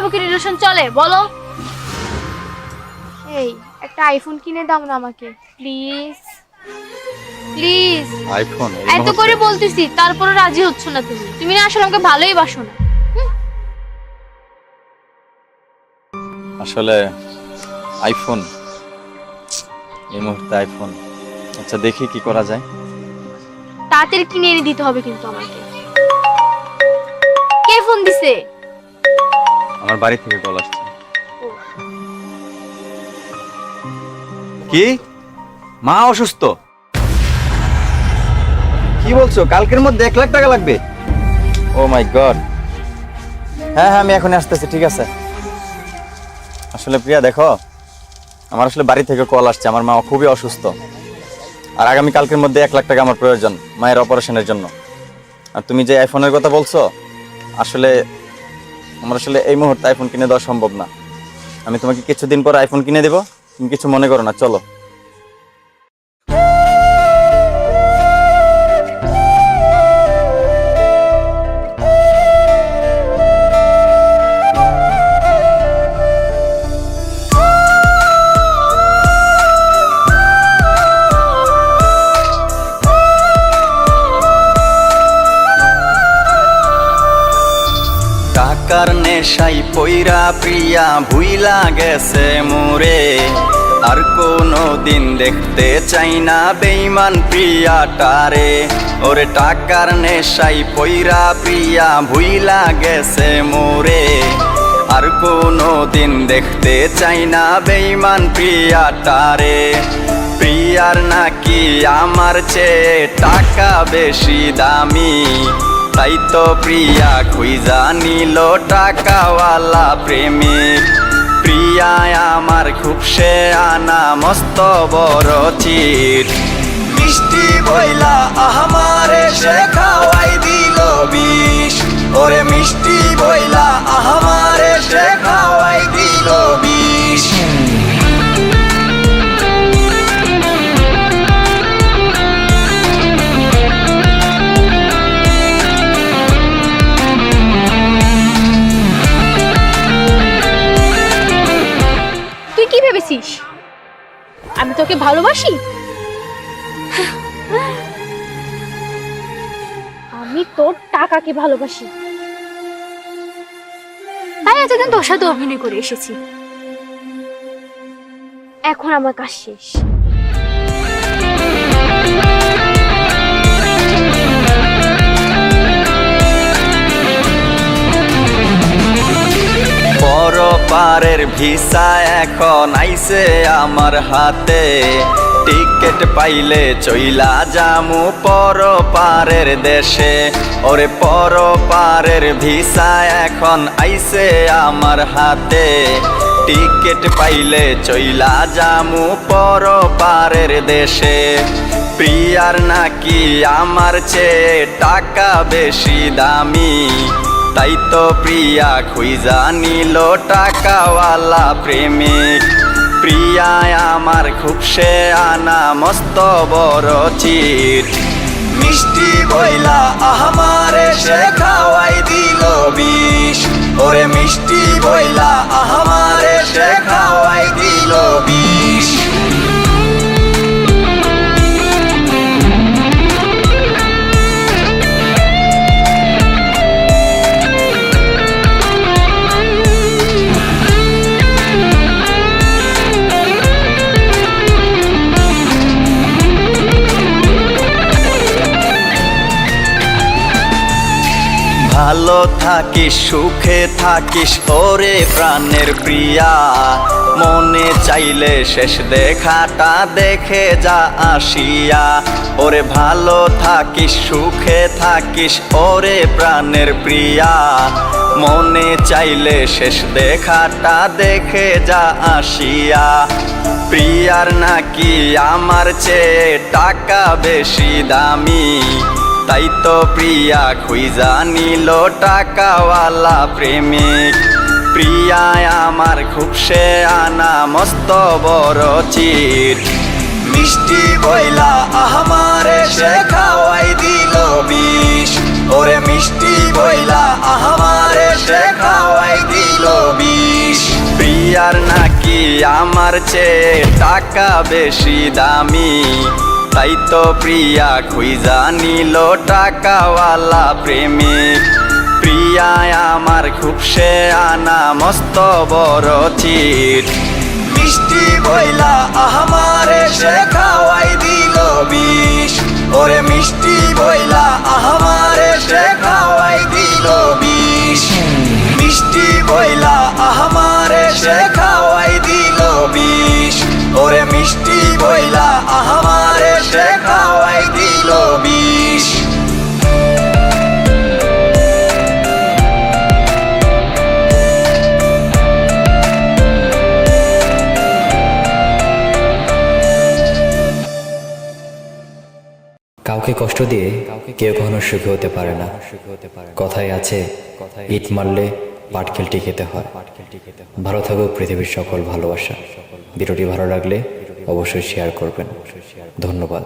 মুখোমুখি রিলেশন চলে বলো? এই একটা আইফোন কিনে দাও না আমাকে প্লিজ প্লিজ। আইফোন এত করে বলতেছি তারপরে রাজি হচ্ছ না তুমি। তুমি না আসলে আমাকে ভালোই বাসো না। আসলে আইফোন এই মুহূর্তে আইফোন। আচ্ছা দেখি কি করা যায়। তাড়াতাড়ি কিনে এনে দিতে হবে কিন্তু আমাকে। কে ফোন দিছে? আমার বাড়ি থেকে কল আসছে। কি মা অসুস্থ? কি বলছো? কালকের মধ্যে 1 লাখ টাকা লাগবে? ও মাই গড। হ্যাঁ হ্যাঁ আমি এখন আসতেছি, ঠিক আছে। আসলে প্রিয়া দেখো, আমার আসলে বাড়ি থেকে কল আসছে, আমার মা খুবই অসুস্থ, আর আগামী কালকের মধ্যে 1 লাখ টাকা আমার প্রয়োজন মায়ের অপারেশনের জন্য। আর তুমি যে আইফোনের কথা বলছো, আসলে আমার আসলে এই মুহূর্তে আইফোন কিনে দেওয়া সম্ভব না। আমি তোমাকে কিছুদিন পর আইফোন কিনে দেবো, তুমি কিছু মনে করো না, চলো। টাকার নেশাই পইরা প্রিয়া ভুইলা গেছে মোরে, আর কোনো দিন দেখতে চাই না বেঈমান প্রিয়াটারে। ওরে টাকার নেশাই পইরা প্রিয়া ভুইলা গেছে মোরে, আর কোনো দিন দেখতে চাই না বেঈমান প্রিয়াটারে। প্রিয়ার নাকি আমার চেয়ে টাকা বেশি দামি, তাই তো প্রিয়া খুঁজা নিল টাকাওয়ালা প্রেমিক। প্রিয়া আমার খুব সে আনা মস্ত বড় চিট, মিষ্টি বইলা আমারে সে খাওয়াই দিল বিষ। ওরে মিষ্টি বইলা আমারে সে খাওয়াই দিল বিষ। তুই কি ভেবেছিস আমি তোকে ভালোবাসি? আমি তোর টাকাকে ভালোবাসি, তাই এতদিন তোর সাথে অভিনয় করে এসেছি। এখন আমার কাজ শেষ। পরপারের ভিসা এখন আইছে আমার হাতে, টিকেট পাইলে চইলা যামু পরপারের দেশে। ওরে পরপারের ভিসা এখন আইছে আমার হাতে, টিকেট পাইলে চইলা যামু পরপারের দেশে। প্রিয়ার নাকি আমার চেয়ে টাকা বেশি দামি, তাই তো প্রিয়া খুঁজা নিল টাকাওয়ালা প্রেমিক। প্রিয়া আমার খুব সে আনা মস্ত বড় চিট, মিষ্টি বইলা আমারে সে খাওয়াই দিল বিষ। ওরে মিষ্টি বইলা আমারে সে খাওয়াই দিল বিষ। ভালো থাকিস সুখে থাকিস ওরে প্রাণের প্রিয়া, মনে চাইলে শেষ দেখাটা দেখে যা আসিয়া। ওরে ভালো থাকিস সুখে থাকিস ওরে প্রাণের প্রিয়া, মনে চাইলে শেষ দেখাটা দেখে যা আসিয়া। প্রিয়ার নাকি আমার চেয়ে টাকা বেশি দামি, তাই তো প্রিয়া খুঁজা নিল টাকাওয়ালা প্রেমিক। প্রিয়া আমার খুব সে আনা মস্ত বড় চিট, মিষ্টি বইলা আমারে সে খাওয়াই দিল বিষ। ওরে মিষ্টি বইলা আমারে সে খাওয়াই দিল বিষ। প্রিয়ার নাকি আমার চেয়ে টাকা বেশি দামি, তাই তো প্রিয়া খুঁজা নিল টাকাওয়ালা প্রেমিক। প্রিয়ায় আমার খুব সে আনা মস্ত বড় চিট, মিষ্টি বইলা আহমারে সে খাওয়াই দিল বিষ। ওরে মিষ্টি বইলা আহমারে সে খাওয়াই দিল বিষ, মিষ্টি বইলা আহমারে সে খাওয়াই দিল বিষ। ওরে মিষ্টি বইলা আহমারে সে খাওয়াই দিল বিষ। কাউকে কষ্ট দিয়ে কেউ কখনো সুখী হতে পারে না। কথায় আছে, ইট মারলে পাটকেলটি খেতে হয়। ভালো থাকুক পৃথিবীর সকল ভালোবাসা। ভিডিওটি ভালো লাগলে অবশ্যই শেয়ার করবেন। ধন্যবাদ।